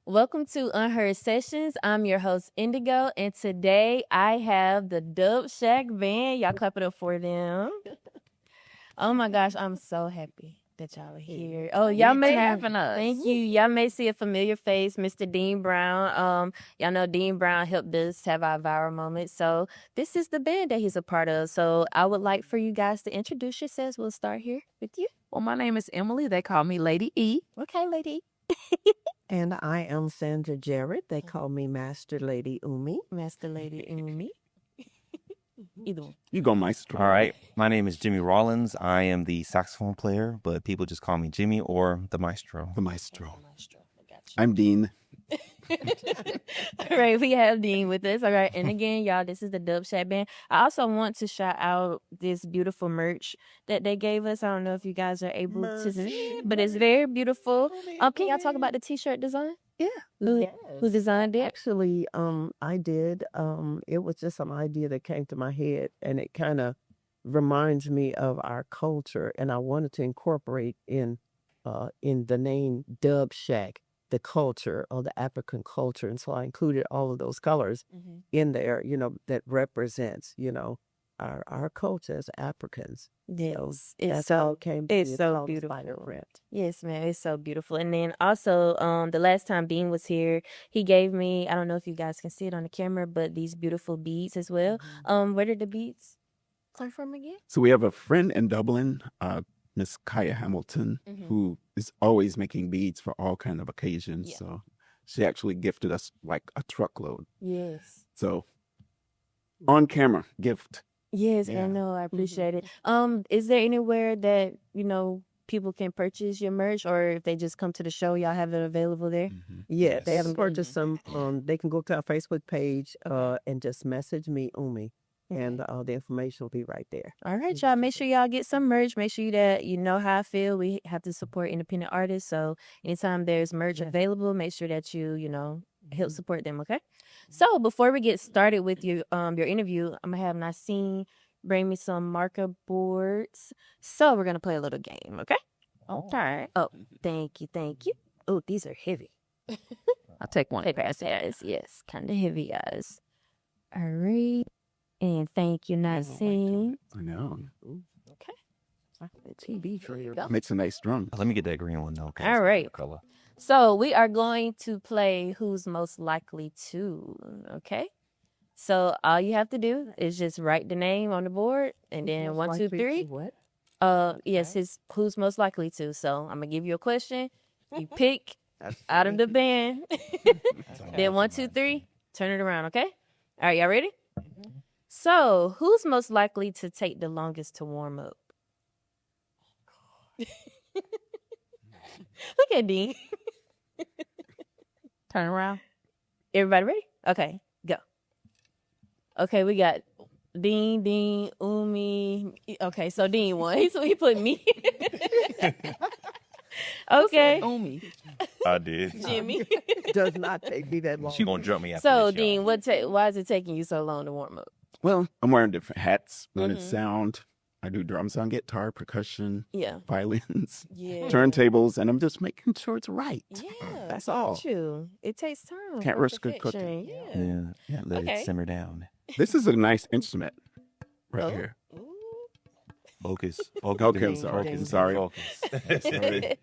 Welcome to Unheard Sessions. I'm your host, Indigo, and today I have the Dubshack Band. Y'all clap it up for them. Oh my gosh, I'm so happy that y'all are here. Oh, y'all may having us. Thank you. Y'all may see a familiar face, Mr. Dean Brown. Y'all know Dean Brown helped us have our viral moment. So this is the band that he's a part of. So I would like for you guys to introduce yourselves. We'll start here with you. Well, my name is Emily. They call me Lady E. Okay, lady. And I am Sandra Jarrett. They call me Master Lady Umi. Master Lady Umi. Either one. You go, Maestro. All right. My name is Jimmy Rollins. I am the saxophone player, but people just call me Jimmy or the Maestro. The Maestro. Maestro. I got you. I'm Dean. All right, we have Dean with us. All right, and again, y'all, this is the Dubshack Band. I also want to shout out this beautiful merch that they gave us. I don't know if you guys are able to see it, but it's very beautiful. Can y'all talk about the t-shirt design? Yeah. Who designed it? Actually, I did. It was just an idea that came to my head, and it kind of reminds me of our culture, and I wanted to incorporate in the name Dub Shack the culture or the African culture, and so I included all of those colors in there. That represents our culture as Africans. Yes, That's how it came. it's so beautiful. Yes, man, it's so beautiful. And then also, the last time Dean was here, he gave me, I don't know if you guys can see it on the camera, but these beautiful beads as well. Where did the beads come from again? So we have a friend in Dublin, Miss Kaya Hamilton, who is always making beads for all kind of occasions. Yeah. So she actually gifted us like a truckload. Yes. So on camera gift. Yes, Yeah. I know. I appreciate it. Is there anywhere that, people can purchase your merch, or if they just come to the show, y'all have it available there? Yeah, they Yes. haven't purchased some. They can go to our Facebook page and just message me, Umi, and the information will be right there. All right, y'all. Make sure y'all get some merch. Make sure that you know how I feel. We have to support independent artists. So anytime there's merch available, make sure that you help support them. Okay. So before we get started with your interview, I'm gonna have Nassim bring me some marker boards. So we're gonna play a little game. Okay. All right. Oh, thank you. Oh, these are heavy. I'll take one. Hey, guys. Yes, kind of heavy, guys. All right. And thank you, Nassim. I know. Okay. The TV trailer. Makes a nice drum. Let me get that green one, though. 'cause All it's a right. color. So we are going to play Who's Most Likely To, okay? So all you have to do is just write the name on the board, and then 1, 2, 3. What? Yes, it's Who's Most Likely To. So I'm gonna give you a question. You pick out of the band. Then 1, 2, 3. Turn it around, okay? All right, y'all ready? So who's most likely to take the longest to warm up? Look at Dean. Turn around. Everybody ready? Okay, go. Okay, we got Dean, Umi. Okay, so Dean won. So he put me. Okay, Umi. I did. Jimmy. Does not take me that long. She gonna jump me after So this, y'all. Dean, why is it taking you so long to warm up? Well, I'm wearing different hats, learning sound. I do drums on guitar, percussion, Yeah. violins, Yeah. turntables, and I'm just making sure it's right. Yeah. That's all. True. It takes time. Can't for risk good perfection. cooking. Yeah. Yeah, let Okay. it simmer down. This is a nice instrument right Oh. here. Ooh. Focus. Okay, I'm sorry. Focus. Sorry. Focus. Sorry.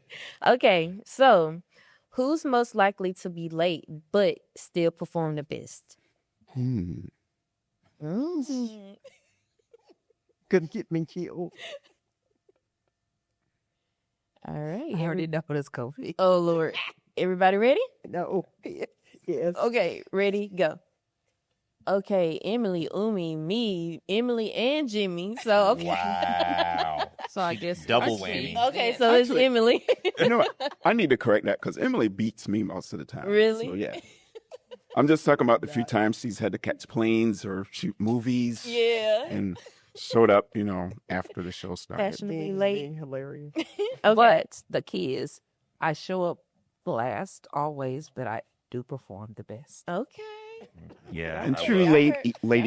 Okay, so who's most likely to be late but still perform the best? Couldn't get me killed. All right. I already know this Kofi. Oh Lord. Everybody ready? No. Yes. Okay, ready, go. Okay, Emily, Umi, me, Emily, and Jimmy. So okay. Wow. So I guess Double I see. whammy. Okay, so it's Actually- Emily. You know what? I need to correct that because Emily beats me most of the time. Really? So, yeah. I'm just talking about the few times she's had to catch planes or shoot movies Yeah. and showed up, after the show started. Fashionably late. Being hilarious. Okay. But the key is I show up last always, but I do perform the best. Okay. Yeah. And I true will. Lady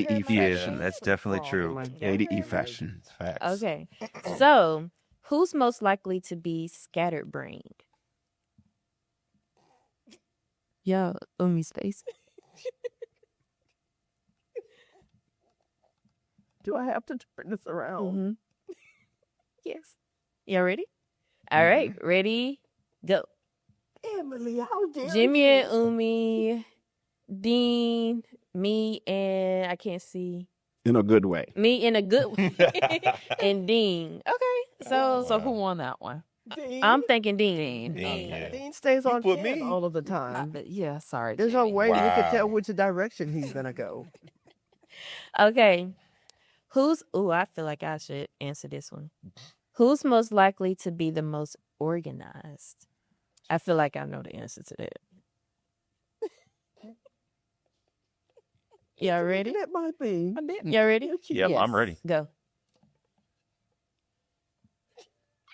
I heard E my Yeah, fashion. that's definitely Oh, true. my God. Lady E fashion. It's facts. Okay. So who's most likely to be scatterbrained? Yeah, Umi's face. Do I have to turn this around? Mm-hmm. Yes. Y'all ready? All right, ready, go. Emily, how dare Jimmy you? and Umi, Dean, me, and I can't see. In a good way. Me in a good way. And Dean. Okay, So who won that one? Dean, I'm thinking Dean. Dean, yeah. Dean stays on put 10 me. all of the time. Yeah, sorry. There's no Jimmy. way we could tell Wow. which direction he's gonna go. Okay. I feel like I should answer this one. Who's most likely to be the most organized? I feel like I know the answer to that. Y'all ready? That might be. I didn't. Y'all ready? Yep, I'm ready. Go.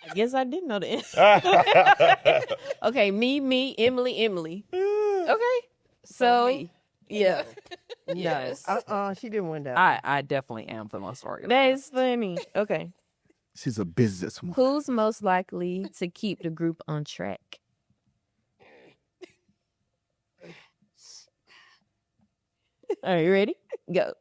I guess I didn't know the answer. Okay, me, Emily. Okay. So, me. yeah. Yes. She didn't win that. I definitely am the most organized. That is funny. Okay. She's a businesswoman. Who's most likely to keep the group on track? Are you ready? Go.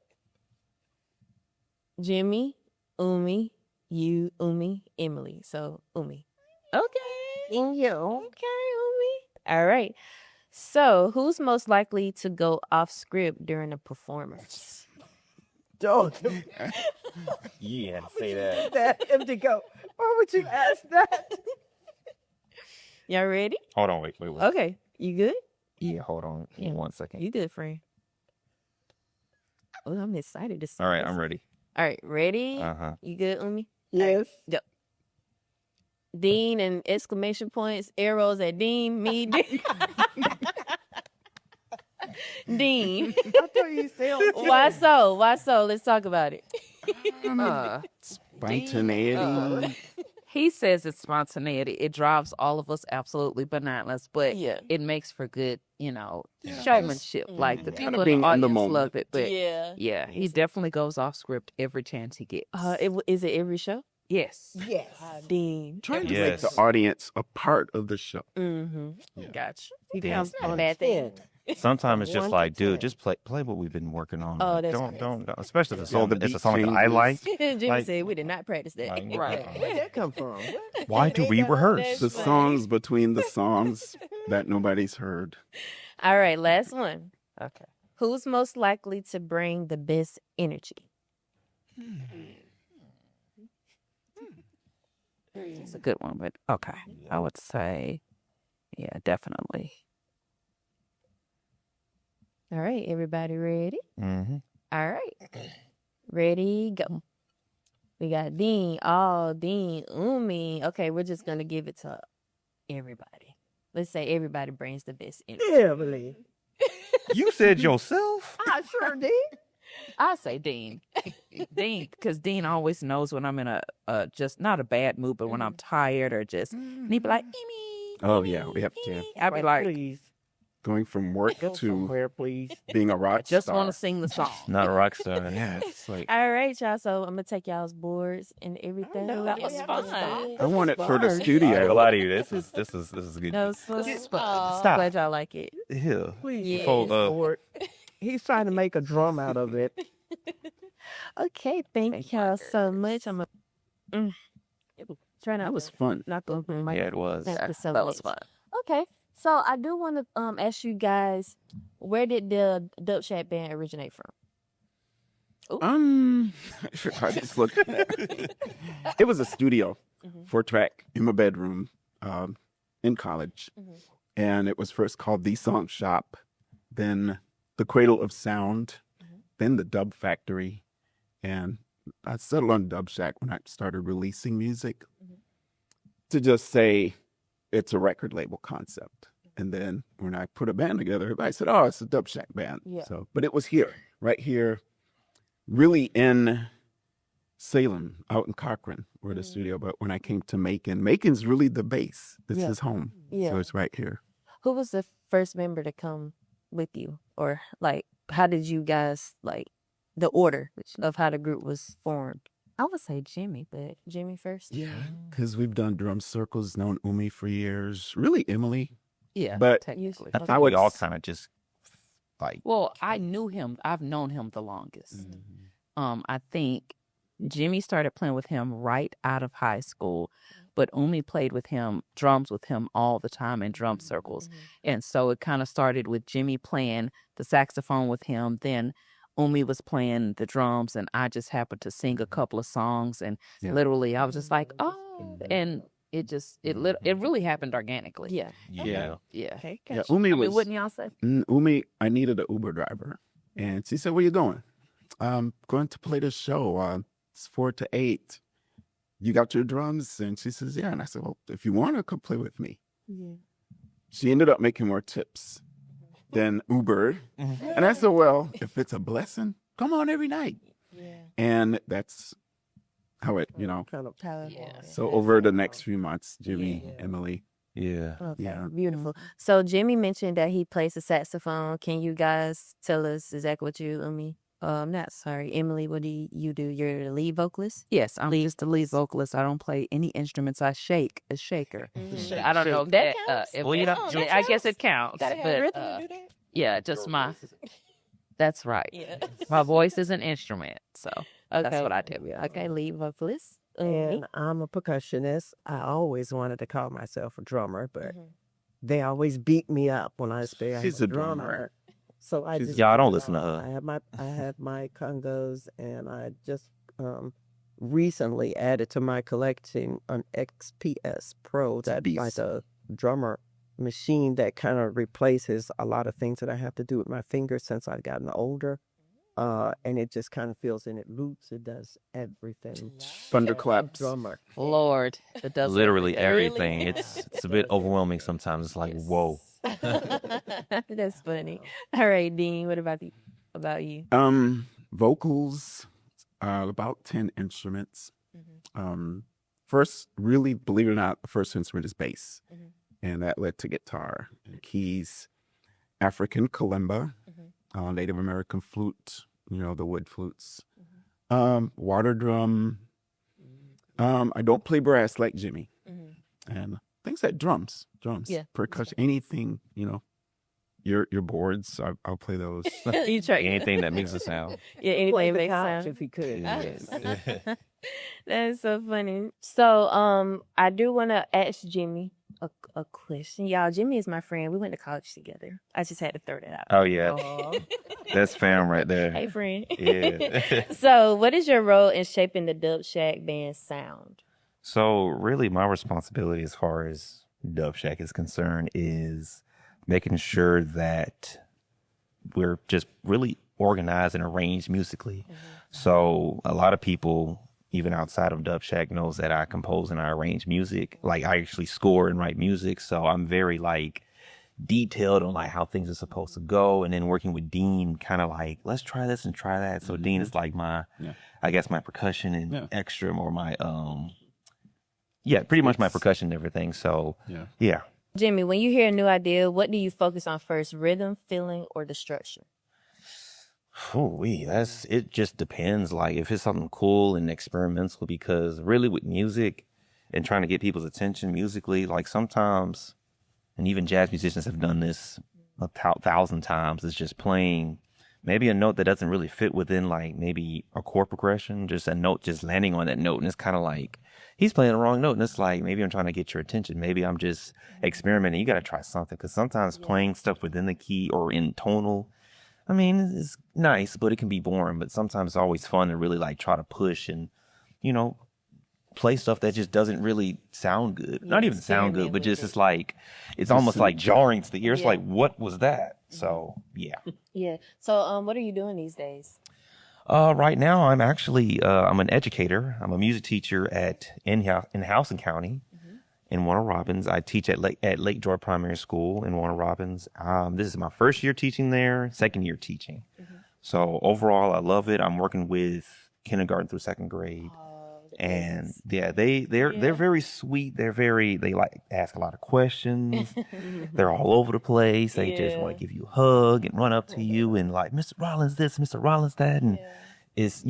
Jimmy, Umi, you, Umi, Emily. So, Umi. Okay. And you. Okay, Umi. All right. So, who's most likely to go off script during a performance? Don't Yeah, say that. that empty go. Why would you ask that? Y'all ready? Hold on, wait. Okay. You good? Yeah, hold on. Yeah. 1 second. You good, friend? Oh, I'm excited to see All right, this. I'm ready. All right, ready? Uh-huh. You good, Umi? Yes. Dean and exclamation points, arrows at Dean, me, Dean. Dean. I thought you said Why so? Why so? Let's talk about it. Spontaneity. He says it's spontaneity. It drives all of us absolutely bananas, but Yeah. it makes for good, showmanship. Like the Kinda people in being the in the audience moment. love it. But Yeah. he definitely goes off script every chance he gets. Is it every show? Yes. Yes. Dean. Trying to Yes. make the audience a part of the show. Mm-hmm. Yeah. Gotcha. He Yeah. counts Not a on bad thing. 10. Sometimes it's just 1 to like, 10. dude, just play what we've been working on. Oh, Like, that's don't, especially if it's, Yeah, the it's a beat song that I changes. like. Jimmy Like- said we did not practice that. Like, Right. Where'd that come from? Why do we rehearse? The Funny. songs between the songs that nobody's heard. All right, last one. Okay. Who's most likely to bring the best energy? It's a good one, but okay. I would say, yeah, definitely. All right, everybody ready? Mm-hmm. All right. Ready, go. We got Dean, Dean, Umi. Okay, we're just going to give it to everybody. Let's say everybody brings the best energy. Emily. You said yourself. I sure did. I say Dean. Dean, because Dean always knows when I'm in a just not a bad mood, but when I'm tired or just, and he'd be like, Amy. Oh, yeah, we have to. I'd be like, please. Going from work Go to somewhere, please. being a rock just star. want to sing the song. Not a rock star. Yeah, it's like, All right, y'all. So I'm going to take y'all's boards and everything. know, That we was have fun. to stop. I want it for the I ain't studio. gonna lie to you. This is good. No, so Stop. glad y'all like it. Here. Please. Yes. Fold up. Lord. He's trying to make a drum out of it. Okay, thank y'all so much. I'm going to try not That was fun. not go open my Yeah, it was. Thank you so That was much. fun. Okay, so I do want to ask you guys, where did the Dubshack Band originate from? I just looked. It was a studio, 4-track in my bedroom, in college, and it was first called The Song Shop, then The Cradle of Sound, then The Dub Factory, and I settled on Dubshack when I started releasing music. To just say it's a record label concept. And then when I put a band together, everybody said, "Oh, it's a Dubshack Band." Yeah. So, but it was here, right here, really in Salem, out in Cochrane, where the studio. But when I came to Macon, Macon's really the base. This Yeah. is home. Yeah. So it's right here. Who was the first member to come with you? Or, like, how did you guys, like, the order of how the group was formed? I would say Jimmy, but Jimmy first. Yeah. Because we've done drum circles, known Umi for years. Really, Emily. Yeah, But technically. I think I we would all s- kind of just like. Well, I knew him. I've known him the longest. Mm-hmm. I think Jimmy started playing with him right out of high school, but Umi played with him, drums with him all the time in drum circles. And so it kind of started with Jimmy playing the saxophone with him. Then Umi was playing the drums, and I just happened to sing a couple of songs. And Yeah. literally, I was just like, oh, and it really happened organically. Yeah. Yeah. Yeah. Okay. Yeah, Gotcha. Umi I mean, was wouldn't y'all say? Umi. I needed an Uber driver, and she said, "Where you going?" I'm going to play this show. It's 4 to 8. You got your drums? And she says, "Yeah." And I said, "Well, if you want to come play with me." Yeah. She ended up making more tips than Uber, and I said, "Well, if it's a blessing, come on every night." Yeah. And that's how it, Kind of Yeah. So over the next few months, Jimmy, Emily, Yeah. Okay. Yeah. Beautiful. So Jimmy mentioned that he plays the saxophone. Can you guys tell us exactly what you, not sorry, Emily, what do you do? You're the lead vocalist? Yes, I'm just the lead vocalist. I don't play any instruments. I shake a shaker. Mhm. I don't know if That that, counts? if Well, you know, Oh, yeah, that I guess counts. it counts. Gotta have But rhythm to do that. yeah, just that's right. Yeah. My voice is an instrument, so that's Okay. what I do. Yeah. Okay, lead vocalist. And I'm a percussionist. I always wanted to call myself a drummer, but they always beat me up when I say I'm She's a a drummer. drummer. So I She's- just Yeah, I don't listen to her. I have my congos, and I just recently added to my collection an XPS Pro, that beast. like a drummer machine that kind of replaces a lot of things that I have to do with my fingers since I've gotten older. And it just kind of fills in, it loops, it does everything. thunderclaps. Drummer. Lord, it does Literally everything. everything. It's a bit overwhelming sometimes. It's like, whoa. That's funny. All right, Dean, what about you? Vocals, about 10 instruments. First, really, believe it or not, the first instrument is bass, and that led to guitar and keys, African kalimba, Native American flute, the wood flutes, water drum. I don't play brass like Jimmy, and things like drums, Yeah. percussion, anything, your boards. I'll play those. You try Anything that makes a sound. Yeah, anything Play that the makes couch sound. if he could. Yes. That's so funny. So, I do want to ask Jimmy a question. Y'all, Jimmy is my friend. We went to college together. I just had to throw that out. Oh, yeah. That's fam right there. Hey, friend. Yeah. So, what is your role in shaping the Dubshack Band sound? So really my responsibility as far as Dubshack is concerned is making sure that we're just really organized and arranged musically. So a lot of people, even outside of Dubshack, knows that I compose and I arrange music. Like I actually score and write music. So I'm very like detailed on like how things are supposed to go. And then working with Dean, kind of like, let's try this and try that. So Dean is like my, I guess my percussion and extra or my, pretty much my percussion and everything. So yeah. Jimmy, when you hear a new idea, what do you focus on first? Rhythm, feeling, or the structure? It just depends. Like if it's something cool and experimental, because really with music and trying to get people's attention musically, like sometimes, and even jazz musicians have done this 1,000 times, is just playing maybe a note that doesn't really fit within like maybe a chord progression, just a note just landing on that note. And it's kind of like, he's playing the wrong note. And it's like, maybe I'm trying to get your attention. Maybe I'm just experimenting. You got to try something. Because sometimes playing stuff within the key or in tonal, I mean, it's nice, but it can be boring. But sometimes it's always fun to really like try to push and, play stuff that just doesn't really sound good. Not even sound good, but just it's like, it's almost like jarring to the ear. It's like, what was that? So, yeah. Yeah. So, what are you doing these days? Right now, I'm actually I'm an educator. I'm a music teacher in Howson County in Warner Robins. I teach at Lake Joy Primary School in Warner Robins. This is my first year teaching there, second year teaching. So overall, I love it. I'm working with kindergarten through second grade. And they're very sweet. They like ask a lot of questions. They're all over the place. They just want to give you a hug and run up to you and like, Mr. Rollins this, Mr. Rollins that. And it's,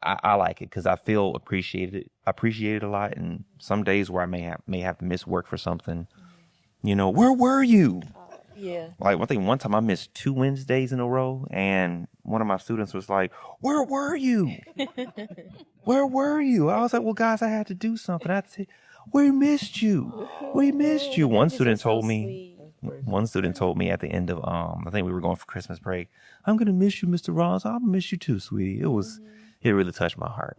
I like it because I feel appreciated a lot. And some days where I may have to miss work for something, where were you? Yeah. Like, I think one time I missed 2 Wednesdays in a row, and one of my students was like, where were you? Where were you? I was like, well, guys, I had to do something. I had to say, we missed you. We missed you. One student told me at the end of, I think we were going for Christmas break, I'm going to miss you, Mr. Ross. I'll miss you too, sweetie. It really touched my heart.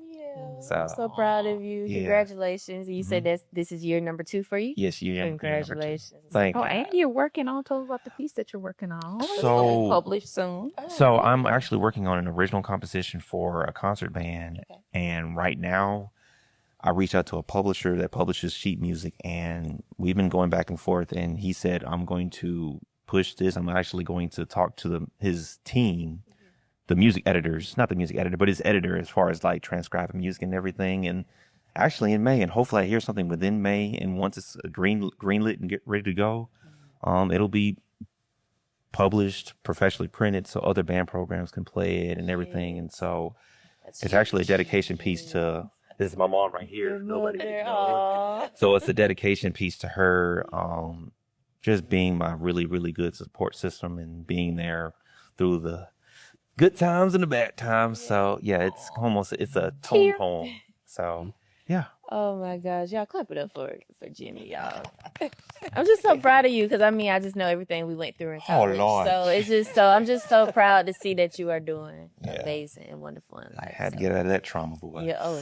I'm so proud of you. Yeah. Congratulations. You said this is year number 2 for you? Yes, you. Congratulations. Thank you. and you're working on, tell us about the piece that you're working on. It's So- gonna be published soon. So I'm actually working on an original composition for a concert band. Okay. And right now I reached out to a publisher that publishes sheet music, and we've been going back and forth, and he said, I'm going to push this. I'm actually going to talk to his team, the music editors, not the music editor, but his editor, as far as like transcribing music and everything. And actually in May, and hopefully I hear something within May. And once it's greenlit and get ready to go, it'll be published, professionally printed, so other band programs can play it and everything. And so it's actually a dedication piece to, this is my mom right here. Nobody knows. So it's a dedication piece to her, just being my really, really good support system and being there through the good times and the bad times. So yeah, it's a tone poem. So yeah. Oh my gosh, y'all clap it up for Jimmy, y'all. I'm just so proud of you because I just know everything we went through in college. Lord. So I'm just so proud to see that you are doing amazing and wonderful in I life. had to get out of that trauma, boy. Yeah,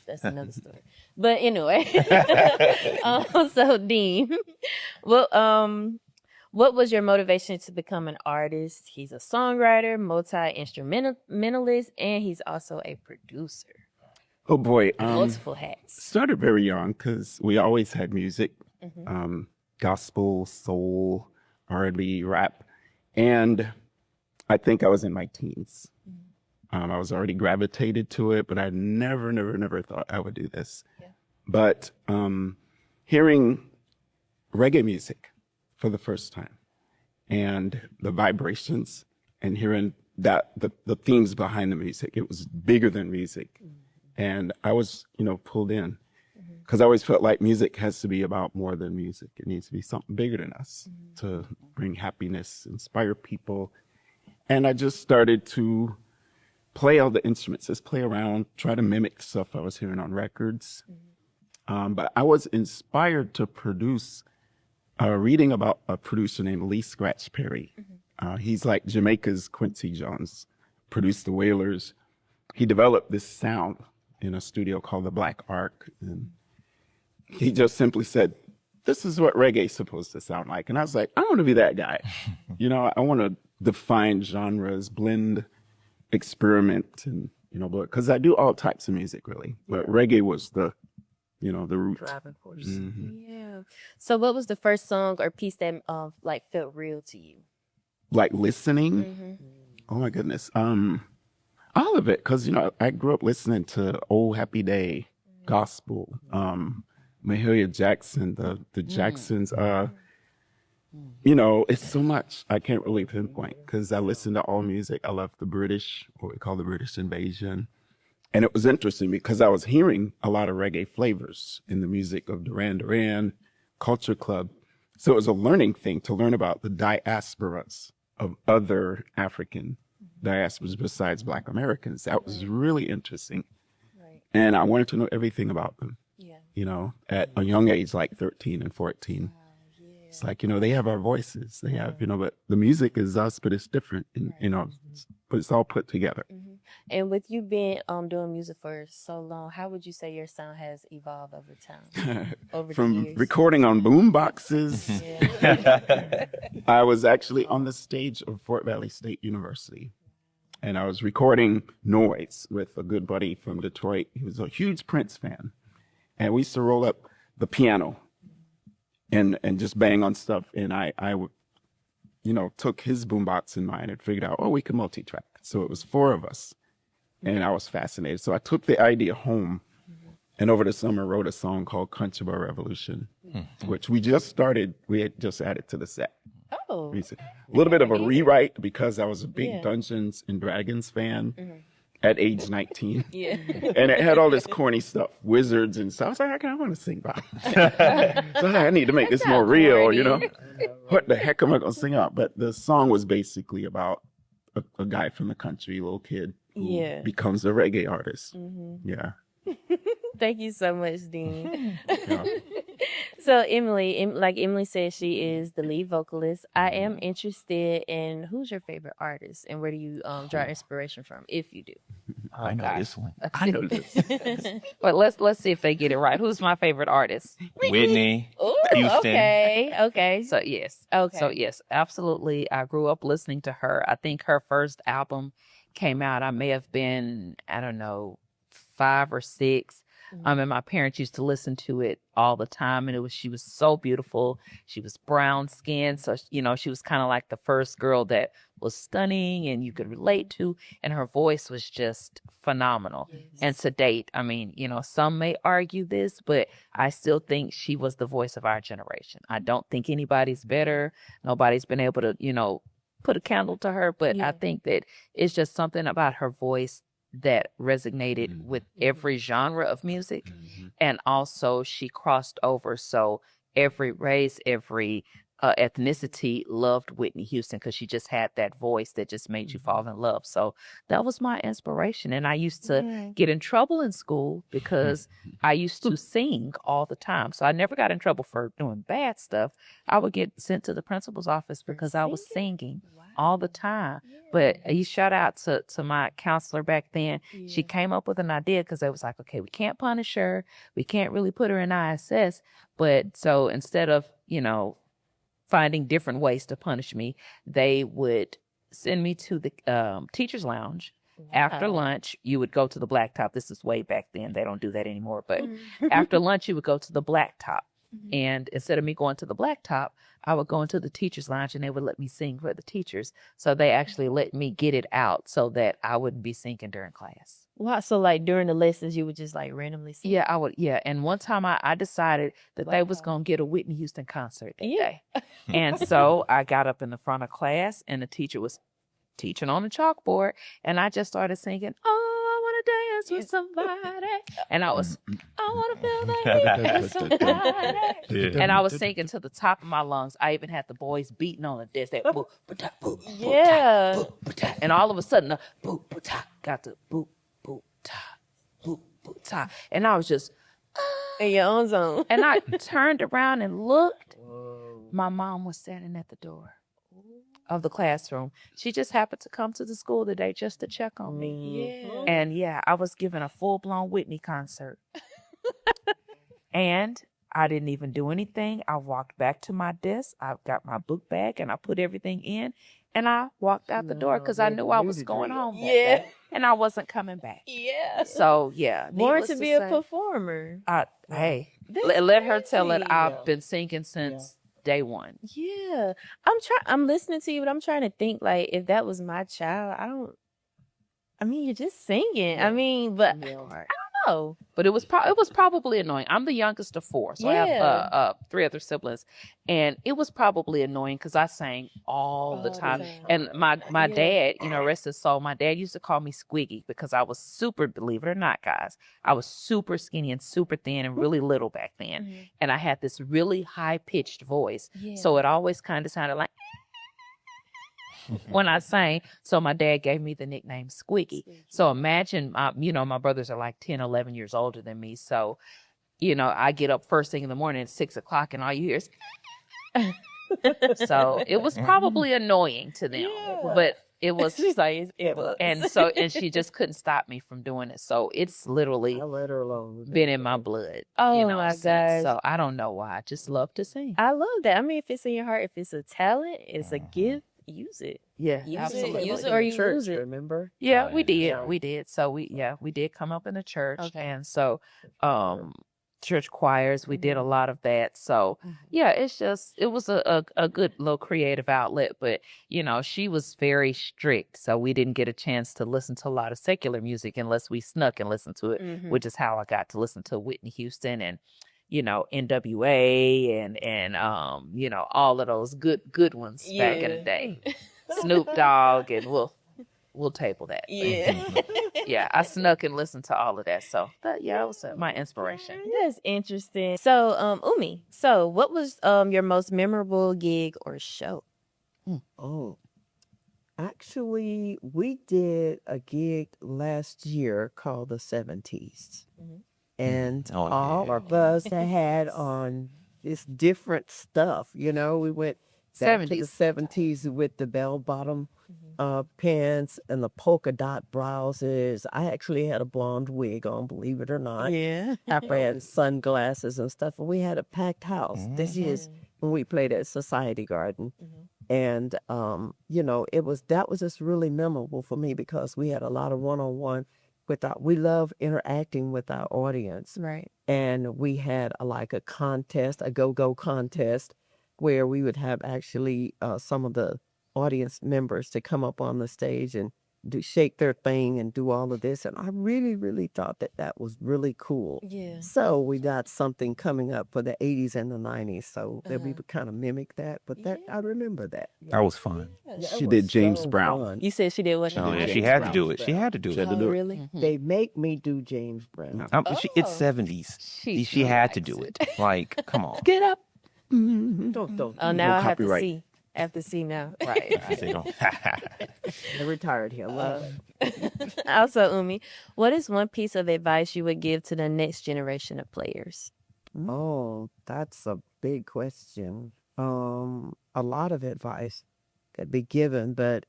that's another story. But anyway, so Dean, what was your motivation to become an artist? He's a songwriter, multi-instrumentalist, and he's also a producer. Oh boy, Multiple hats. started very young because we always had music, gospel, soul, R&B, rap, and I think I was in my teens. I was already gravitated to it, but I never thought I would do this. Yeah. But hearing reggae music for the first time and the vibrations and hearing that the themes behind the music, it was bigger than music. And I was, pulled in because I always felt like music has to be about more than music. It needs to be something bigger than us to bring happiness, inspire people. And I just started to play all the instruments, just play around, try to mimic stuff I was hearing on records. But I was inspired to produce, reading about a producer named Lee Scratch Perry. He's like Jamaica's Quincy Jones, produced the Wailers. He developed this sound in a studio called the Black Ark. And he just simply said, this is what reggae is supposed to sound like. And I was like, I want to be that guy. I want to define genres, blend, experiment, and, because I do all types of music really. But reggae was the root. Driving force. Yeah. So what was the first song or piece that felt real to you? Like listening? Oh my goodness. All of it, because I grew up listening to Old Happy Day, gospel, Mahalia Jackson, the Jacksons. It's so much I can't really pinpoint because I listen to all music. I love the British, what we call the British invasion, and it was interesting because I was hearing a lot of reggae flavors in the music of Duran Duran, Culture Club. So it was a learning thing to learn about the diasporas of other African diasporas besides Black Americans. That was really interesting. Right. And I wanted to know everything about them, Yeah. at a young age, like 13 and 14. It's like, they have our voices. They have, but the music is us, but it's different, and, but it's all put together. And with you being doing music for so long, how would you say your sound has evolved over time? Over From the years? recording on boom boxes, Yeah. I was actually on the stage of Fort Valley State University. And I was recording Noise with a good buddy from Detroit. He was a huge Prince fan. And we used to roll up the piano and just bang on stuff. And I took his boombox in mine and figured out, we can multi-track. So it was 4 of us. And I was fascinated. So I took the idea home and over the summer wrote a song called Country Boy Revolution, which we just started. We had just added to the set. Oh. A little bit of a rewrite because I was a big Dungeons and Dragons fan. at age 19. Yeah. And it had all this corny stuff, wizards and stuff. I was like, I want to sing about it. So I need to make this more real, you know? What the heck am I going to sing about? But the song was basically about a guy from the country, little kid, who becomes a reggae artist. Yeah. Thank you so much, Dean. Yeah. So Emily, like Emily said, she is the lead vocalist. I am interested in who's your favorite artist and where do you draw inspiration from, if you do. I know this one. I know this. But let's see if they get it right. Who's my favorite artist? Whitney Ooh, Houston. Okay. So yes. Okay. So yes, absolutely. I grew up listening to her. I think her first album came out. I may have been, I don't know, 5 or 6. And my parents used to listen to it all the time, and she was so beautiful. She was brown skinned, so she was kind of like the first girl that was stunning and you could relate to, and her voice was just phenomenal and sedate. I mean, some may argue this, but I still think she was the voice of our generation. I don't think anybody's better. Nobody's been able to, put a candle to her, but I think that it's just something about her voice that resonated with every genre of music. And also she crossed over, so every race, every ethnicity loved Whitney Houston because she just had that voice that just made you fall in love. So that was my inspiration. And I used to get in trouble in school because I used to sing all the time. So I never got in trouble for doing bad stuff. I would get sent to the principal's office because I was singing all the time. But you shout out to my counselor back then. She came up with an idea because they was like, okay, we can't punish her. We can't really put her in ISS. But so instead of, finding different ways to punish me, they would send me to the teacher's lounge. After lunch, you would go to the blacktop. This is way back then. They don't do that anymore. But after lunch, you would go to the blacktop. And instead of me going to the blacktop, I would go into the teacher's lounge and they would let me sing for the teachers. So they actually let me get it out so that I wouldn't be singing during class. Wow. So like during the lessons, you would just like randomly sing? Yeah, I would. Yeah. And one time I decided that they was going to get a Whitney Houston concert that day. And so I got up in the front of class and the teacher was teaching on the chalkboard. And I just started singing, oh, I want to dance with somebody. And I want to feel that heat with somebody. And I was singing to the top of my lungs. I even had the boys beating on the desk. That boop, boop, ta, boop, Yeah. boop, boop, ta. And all of a sudden, the boop, boop, ta, got the boop, boop, ta, boop, boop, ta. And I was just, In your own zone. and I turned around and looked. My mom was standing at the door of the classroom. She just happened to come to the school today just to check on me. Yeah. And I was giving a full-blown Whitney concert. And I didn't even do anything. I walked back to my desk. I got my book bag and I put everything in. And I walked out the door because I knew I was going home that day, and I wasn't coming back. Yeah. So, Born needless to be a say, performer. Hey, let her tell it. I've been singing since day one. Yeah. I'm listening to you, but I'm trying to think like if that was my child, you're just singing. I mean, but I don't know. But it was probably annoying. I'm the youngest of 4, so I have 3 other siblings, and it was probably annoying because I sang all the time. And my dad, rest his soul, my dad used to call me Squiggy because I was super, believe it or not, guys, I was super skinny and super thin and really little back then, and I had this really high pitched voice, so it always kind of sounded like when I sang. So my dad gave me the nickname Squiggy. So imagine, my brothers are like 10, 11 years older than me. So, I get up first thing in the morning at 6 o'clock and all you hear is, so it was probably annoying to them, but it was, and she just couldn't stop me from doing it. So it's literally I let her alone. been in my blood. Oh my since. gosh. So I don't know why. I just love to sing. I love that. I mean, if it's in your heart, if it's a talent, it's a gift, use it. Yeah, Use absolutely. it. Use it or you Church, lose it. remember? Yeah, Oh, we yeah. did. Yeah. We did. So we did come up in the church, Okay. and so church choirs, we did a lot of that. So it was a good little creative outlet. But she was very strict, so we didn't get a chance to listen to a lot of secular music unless we snuck and listened to it, which is how I got to listen to Whitney Houston and NWA and all of those good ones back in the day. Snoop Dogg and we'll table that. Yeah. Yeah, I snuck and listened to all of that. So that was my inspiration. That's interesting. So, Umi, so what was your most memorable gig or show? Oh, actually, we did a gig last year called the 70s. And Oh, all yeah. of us had on this different stuff. We went back to the 70s. 70s with the bell-bottom pants and the polka dot blouses. I actually had a blonde wig on, believe it or not. Yeah. I had sunglasses and stuff, and we had a packed house. This is when we played at Society Garden. And that was just really memorable for me because we had a lot of one-on-one we love interacting with our audience. Right. And we had a contest, a go-go contest, where we would have actually some of the audience members to come up on the stage and shake their thing and do all of this. And I really, really thought that was really cool. Yeah. So we got something coming up for the 80s and the 90s. So that we would kind of mimic that. But I remember that. That was fun. She did James Brown. Fun. You said she did what? Oh, yeah, James she had to Brown. do it. She had to do She had it. to do it. Really? They make me do James Brown. It's 70s. She had to do it. Like, come on. Get up. Don't. Oh, now I have to copyright. see. I have to see now. Right. I retired here. Love it. Also, Umi, what is one piece of advice you would give to the next generation of players? Oh, that's a big question. A lot of advice could be given, but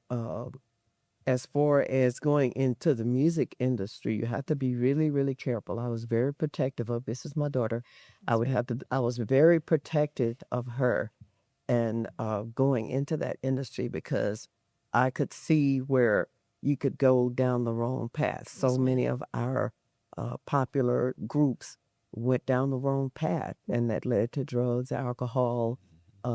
as far as going into the music industry, you have to be really, really careful. I was very protective of this is my daughter. I was very protective of her and going into that industry because I could see where you could go down the wrong path. So many of our popular groups went down the wrong path, and that led to drugs, alcohol,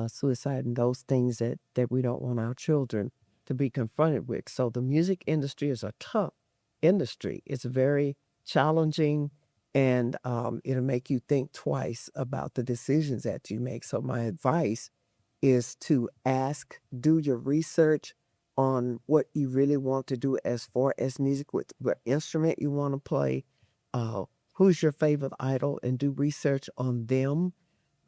suicide, and those things that we don't want our children to be confronted with. So the music industry is a tough industry. It's very challenging, and it'll make you think twice about the decisions that you make. So my advice is to do your research on what you really want to do as far as music, what instrument you want to play, who's your favorite idol, and do research on them.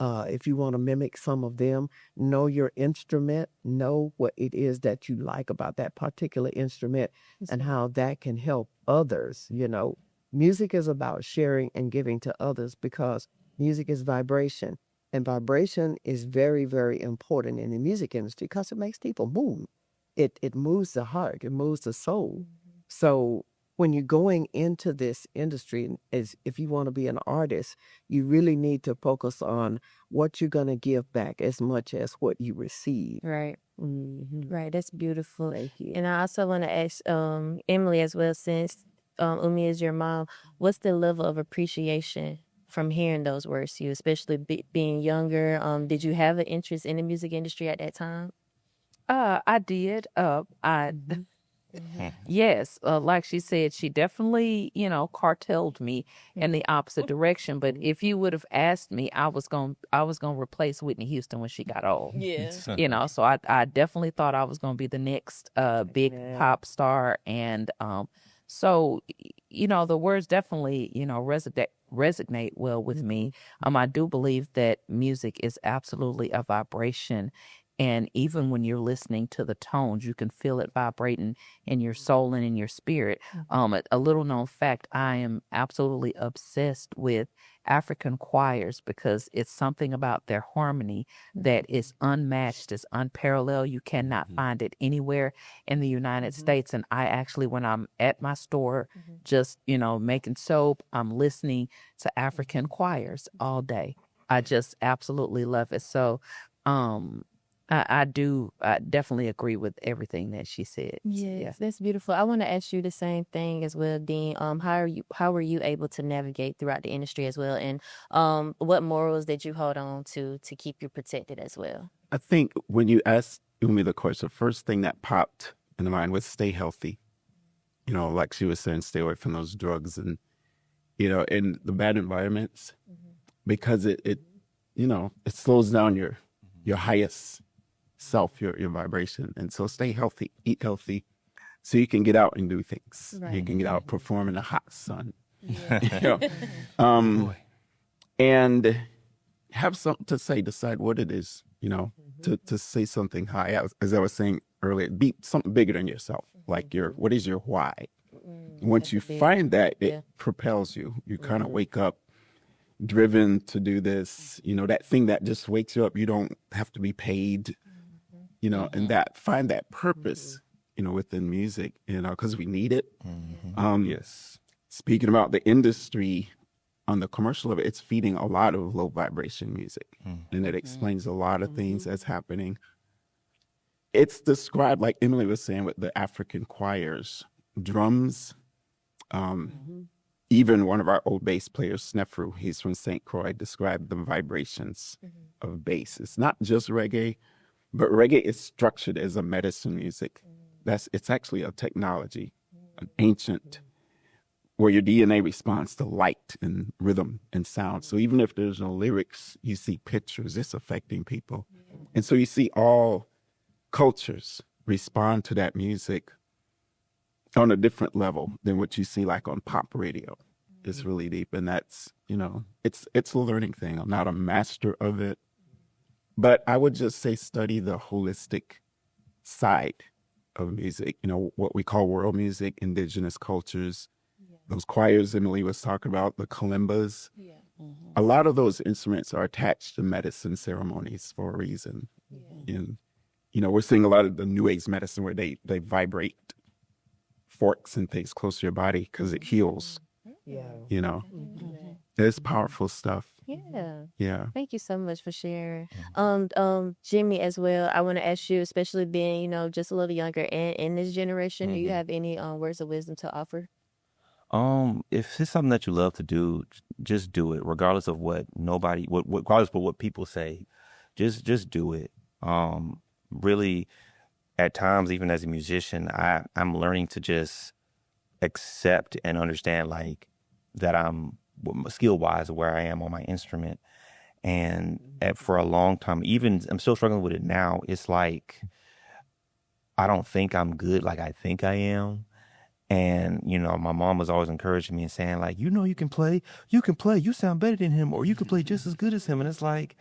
If you want to mimic some of them, know your instrument, know what it is that you like about that particular instrument and how that can help others. Music is about sharing and giving to others because music is vibration. And vibration is very, very important in the music industry because it makes people move. It moves the heart, it moves the soul. So when you're going into this industry, if you want to be an artist, you really need to focus on what you're going to give back as much as what you receive. Right. Right. That's beautiful. Thank you. And I also want to ask Emily as well, since Umi is your mom, what's the level of appreciation from hearing those words to you, especially being younger? Did you have an interest in the music industry at that time? I did. Yes, like she said, she definitely, cartelled me in the opposite direction. But if you would have asked me, I was gonna replace Whitney Houston when she got old. Yeah. So I definitely thought I was gonna be the next big pop star, and so the words definitely resonate well with me. I do believe that music is absolutely a vibration. And even when you're listening to the tones, you can feel it vibrating in your soul and in your spirit. A little known fact, I am absolutely obsessed with African choirs because it's something about their harmony that is unmatched, is unparalleled. You cannot find it anywhere in the United States. And I actually, when I'm at my store, just, making soap, I'm listening to African choirs all day. I just absolutely love it. So, I definitely agree with everything that she said. Yes, that's beautiful. I want to ask you the same thing as well, Dean. How were you able to navigate throughout the industry as well, and what morals did you hold on to keep you protected as well? I think when you asked Umi the question, the first thing that popped in the mind was stay healthy. Like she was saying, stay away from those drugs and, in the bad environments, because it slows down your highest self, your vibration. And so stay healthy, eat healthy, so you can get out and do things. You Right. can get out, perform in the hot sun, Yeah. you know, and have something to say, decide what it is, you know, to say something high. As I was saying earlier, be something bigger than yourself. Like what is your why? Once you find that, it propels you. You kind of wake up driven to do this, you know, that thing that just wakes you up. You don't have to be paid, you know, and that find that purpose, you know, within music, you know, because we need it. Yes. Speaking about the industry on the commercial level, it's feeding a lot of low vibration music, and it explains a lot of things that's happening. It's described, like Emily was saying, with the African choirs, drums. Even one of our old bass players, Snefru, he's from St. Croix, described the vibrations of bass. It's not just reggae, but reggae is structured as a medicine music. It's actually a technology, an ancient, where your DNA responds to light and rhythm and sound. So even if there's no lyrics, you see pictures, it's affecting people. And so you see all cultures respond to that music on a different level than what you see like on pop radio. It's really deep, and that's, you know, it's a learning thing. I'm not a master of it, but I would just say study the holistic side of music, you know, what we call world music, indigenous cultures, those choirs Emily was talking about, the kalimbas. A lot of those instruments are attached to medicine ceremonies for a reason. And, you know, we're seeing a lot of the New Age medicine where they vibrate forks and things close to your body because it heals. You know, it's powerful stuff. Yeah. Thank you so much for sharing. Jimmy, as well, I want to ask you, especially being, you know, just a little younger and in this generation, do you have any words of wisdom to offer? If it's something that you love to do, just do it, regardless of regardless of what people say. Just do it. Really, at times, even as a musician, I'm learning to just accept and understand, like, that I'm skill wise where I am on my instrument. And for a long time, even I'm still struggling with it now. It's like, I don't think I'm good like I think I am. And, you know, my mom was always encouraging me and saying, like, you know, you can play, you sound better than him, or you can play just as good as him. And it's like,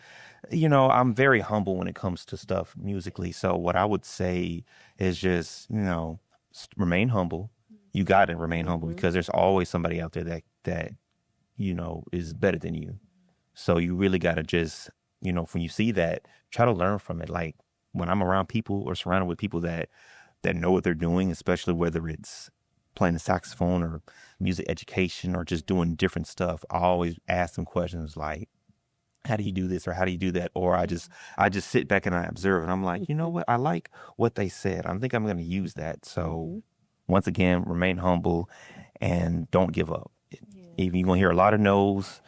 you know, I'm very humble when it comes to stuff musically. So what I would say is just, you know, remain humble. You got to remain humble, because there's always somebody out there that, you know, is better than you. So you really got to just, you know, when you see that, try to learn from it. Like, when I'm around people or surrounded with people that know what they're doing, especially whether it's playing the saxophone or music education or just doing different stuff, I always ask them questions like, how do you do this, or how do you do that? Or I just sit back and I observe, and I'm like, you know what? I like what they said. I think I'm going to use that. So once again, remain humble and don't give up. Even you're going to hear a lot of no's,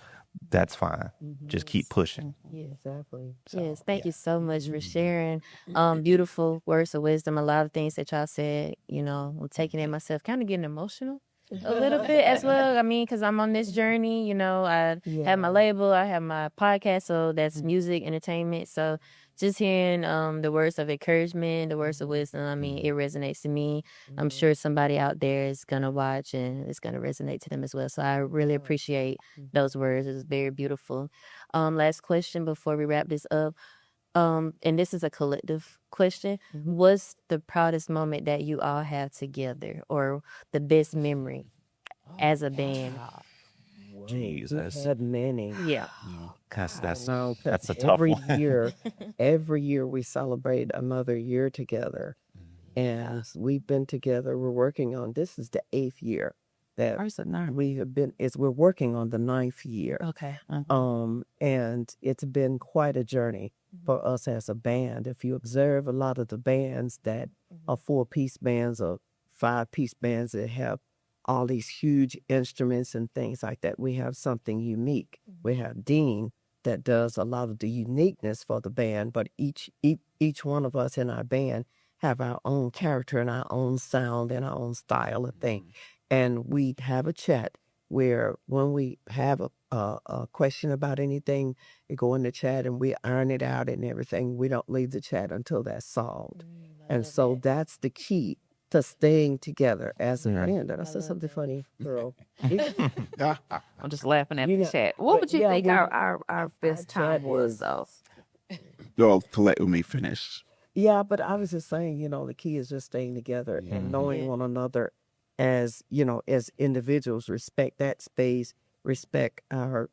that's fine. Just keep pushing. Exactly. So, thank you so much for sharing beautiful words of wisdom. A lot of things that y'all said, you know, I'm taking it myself, kind of getting emotional a little bit as well. I mean, because I'm on this journey, you know, I have my label, I have my podcast, so that's music, entertainment. So just hearing the words of encouragement, the words of wisdom, I mean, it resonates to me. I'm sure somebody out there is going to watch and it's going to resonate to them as well. So I really appreciate those words. It's very beautiful. Last question before we wrap this up. And this is a collective question. What's the proudest moment that you all have together, or the best memory as a band? Jesus. We had many. Yeah. That's No, 'cause a tough every one. year, every year we celebrate another year together. And we've been together. We're working on, this is the 8th year that Or is it nine? we have been, we're working on the 9th year. Okay. And it's been quite a journey for us as a band. If you observe a lot of the bands that are 4-piece bands or 5-piece bands that have all these huge instruments and things like that, we have something unique. We have Dean that does a lot of the uniqueness for the band, but each one of us in our band have our own character and our own sound and our own style of thing. And we have a chat where when we have a question about anything, we go in the chat and we iron it out and everything. We don't leave the chat until that's solved. And so that's the key to staying together as a Right. band. And I said something funny, girl. I'm just laughing at You the know, chat. What would you yeah, think well, our best chat time was is- though? Well, to let Umi finish. Yeah, but I was just saying, the key is just staying together and knowing one another as, as individuals, respect that space, respect our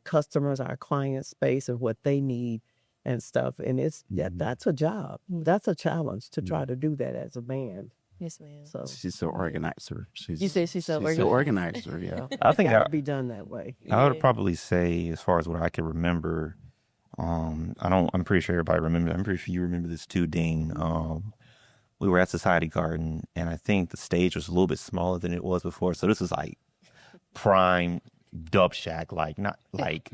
customers, our clients' space and what they need and stuff. And that's a job. That's a challenge to try to do that as a band. Yes, ma'am. So She's so organizer. You said she's so organizer. Yeah. I think gotta be done that way. I would probably say, as far as what I can remember, I'm pretty sure everybody remembers. I'm pretty sure you remember this too, Dean. We were at Society Garden, and I think the stage was a little bit smaller than it was before. So this was like prime Dubshack, like not like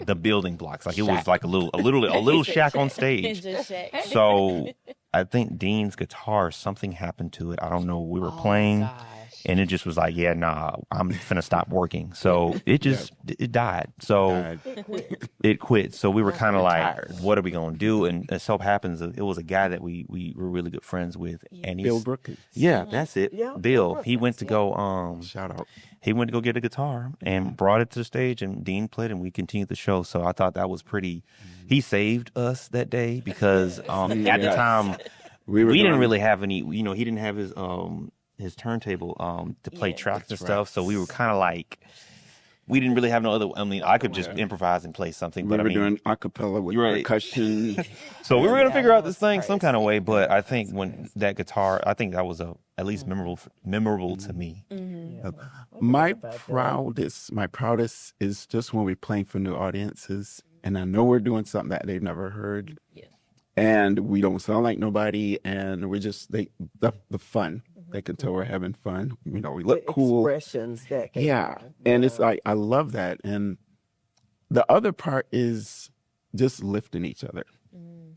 the building blocks. Like it was like a little shack on stage. Just Shaq. So I think Dean's guitar, something happened to it. I don't know. We were playing. And it just was like, yeah, nah, I'm finna stop working. So it just, it died. So it quit. So we were kind of like, what are we going to do? And it so happens that it was a guy that we were really good friends with. And Bill Brookins. Yeah, that's it. Yeah, Bill. He went to go, Shout out. he went to go get a guitar and brought it to the stage, and Dean played, and we continued the show. So I thought that was pretty, he saved us that day because at the time, we didn't really have any, he didn't have his turntable to play tracks and stuff. So we were kind of like, we didn't really have no other. I mean, I could just improvise and play something, but We were doing acapella with percussion. So we were gonna figure out this thing some kind of way. But I think when that guitar, I think that was at least memorable to me. My proudest is just when we're playing for new audiences, and I know we're doing something that they've never heard, and we don't sound like nobody, and we're just the fun. They can tell we're having fun. We look cool. Expressions that can And it's like I love that. And the other part is just lifting each other.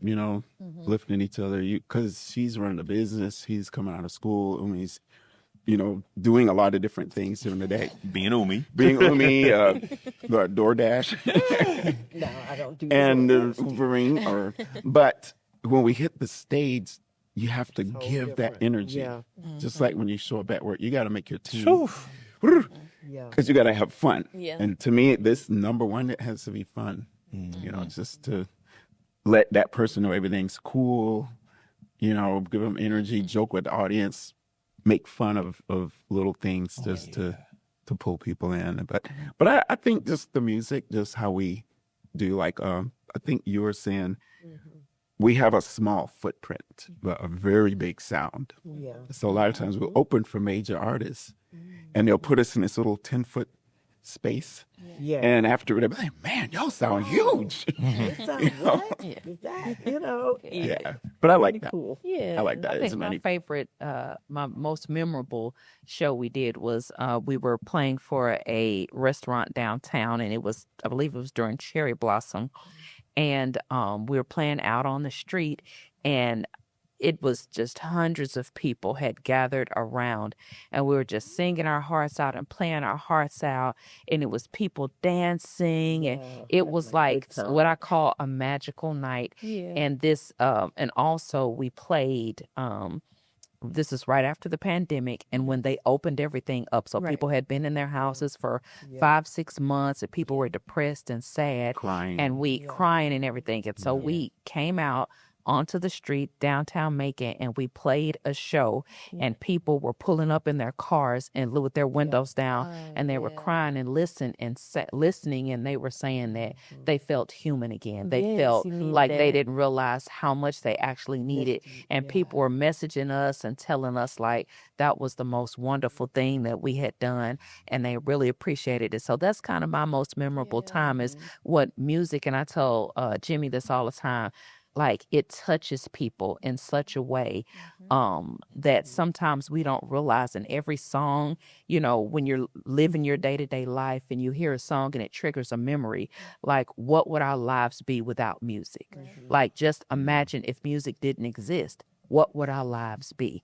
Lifting each other. Because she's running a business, he's coming out of school, and he's doing a lot of different things during the day. Being Umi, the DoorDash, No, I don't do and that. Ubering. But when we hit the stage, you have to give that energy. Yeah. Just like when you show up at work, you got to make your team. Yeah. Because you got to have fun. Yeah. And to me, this number one, it has to be fun. Just to let that person know everything's cool, give them energy, joke with the audience, make fun of little things just to pull people in. But I think just the music, just how we do, like, I think you were saying, we have a small footprint, but a very big sound. Yeah. So a lot of times we'll open for major artists, and they'll put us in this little 10-foot space. Yeah. And after they'll be like, man, y'all sound huge. It sounds what? Is that, Yeah. But I like pretty that. cool. Yeah. I like that. I think my favorite, my most memorable show we did was we were playing for a restaurant downtown, and I believe it was during Cherry Blossom, and we were playing out on the street, and it was just hundreds of people had gathered around, and we were just singing our hearts out and playing our hearts out, and it was people dancing, and it was like what I call a magical night. Yeah. And this and also we played this is right after the pandemic, and when they opened everything up, so people had been in their houses for 5-6 months, and people were depressed and sad, Crying. and we crying and everything, and so we came out onto the street downtown Macon, and we played a show, and people were pulling up in their cars and with their windows down, and they were crying and listening, and they were saying that they felt human again. They felt like they didn't realize how much they actually needed, and people were messaging us and telling us like that was the most wonderful thing that we had done, and they really appreciated it. So that's kind of my most memorable time is what music, and I tell Jimmy this all the time, like it touches people in such a way that sometimes we don't realize. In every song, when you're living your day-to-day life and you hear a song and it triggers a memory, like what would our lives be without music? Like just imagine if music didn't exist, what would our lives be?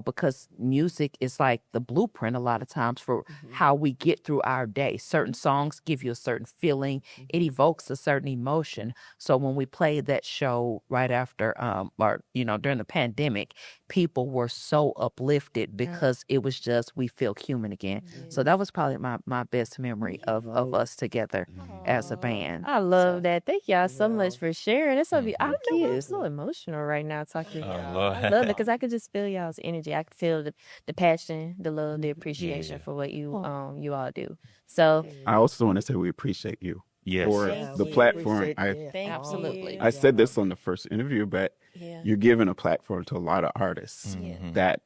because music is like the blueprint a lot of times for how we get through our day. Certain songs give you a certain feeling. It evokes a certain emotion. So when we played that show right after, or, during the pandemic, people were so uplifted because it was just, we feel human again. So that was probably my best memory of us together as a band. I love that. Thank y'all so much for sharing. It's so I'm so emotional right now talking to y'all. I love it because I could just feel y'all's energy. I could feel the passion, the love, the appreciation for what you all do. So I also want to say we appreciate you Yes. for the platform. absolutely. I said this on the first interview, but you're giving a platform to a lot of artists that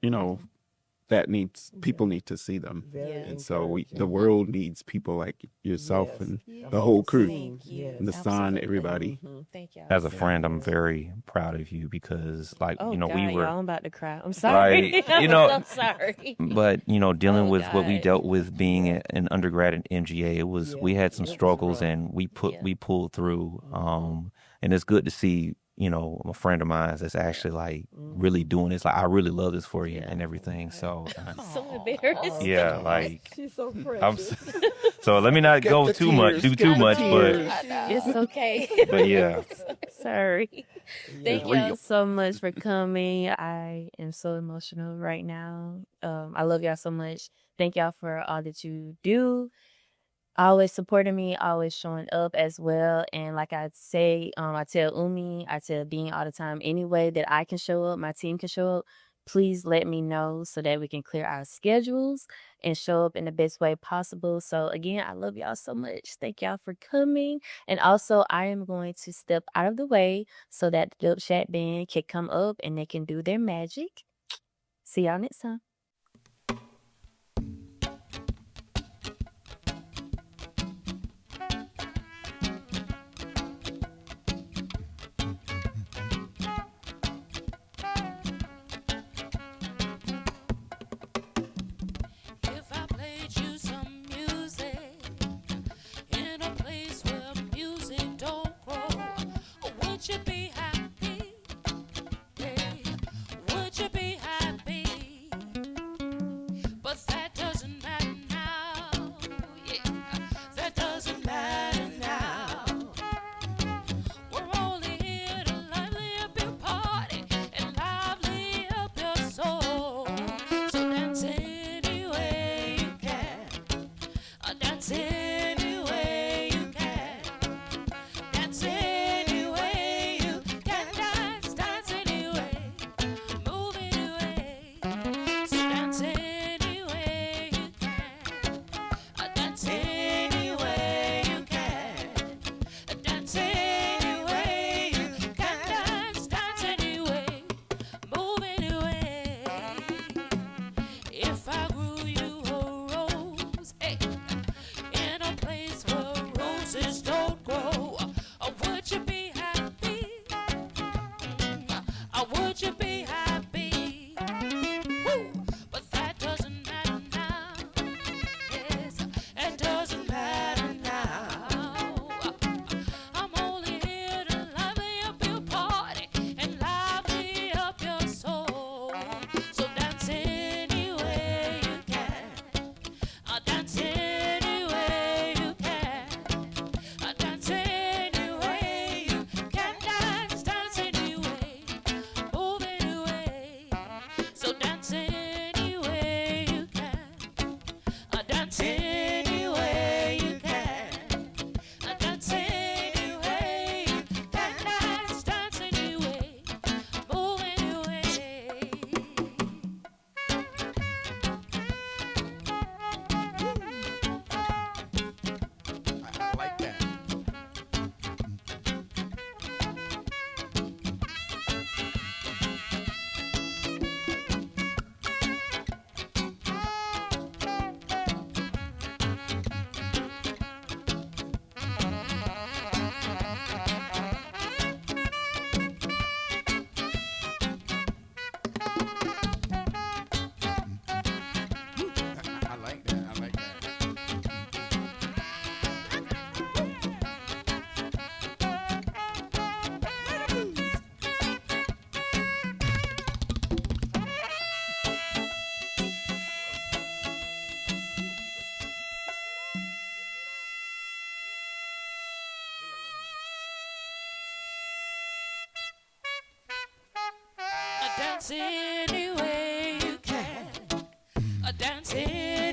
that people need to see them, and so the world needs people like yourself and the whole crew, and the son, everybody. Thank y'all. As a friend, I'm very proud of you because, like, Oh, we God, were, y'all, I'm about to cry. I'm sorry. Like, I'm sorry. but dealing with what we God. dealt with being an undergrad at MGA, we had some struggles and we pulled through. And it's good to see, a friend of mine that's actually like really doing this. Like, I really love this for you and everything. So, I'm so embarrassed. yeah, like, She's so I'm, precious. so let me not go too much, do too much, but It's okay. yeah. Sorry. Thank y'all so much for coming. I am so emotional right now. I love y'all so much. Thank y'all for all that you do. Always supporting me, always showing up as well. And like I say, I tell Umi, I tell Dean all the time, any way that I can show up, my team can show up, please let me know so that we can clear our schedules and show up in the best way possible. So again, I love y'all so much. Thank y'all for coming. And also, I am going to step out of the way so that the Dubshack Band can come up and they can do their magic. See y'all next time. If I played you some music in a place where music don't grow, would you be happy? Yeah. Would you be happy? But that doesn't matter now. Yeah. That doesn't matter now. We're only here to lively up your party and lively up your soul. So dance any way you can. Dance any way you can. Dance any way you can. Dance any way. Move any way. So dance any way dance any way you can. Dance any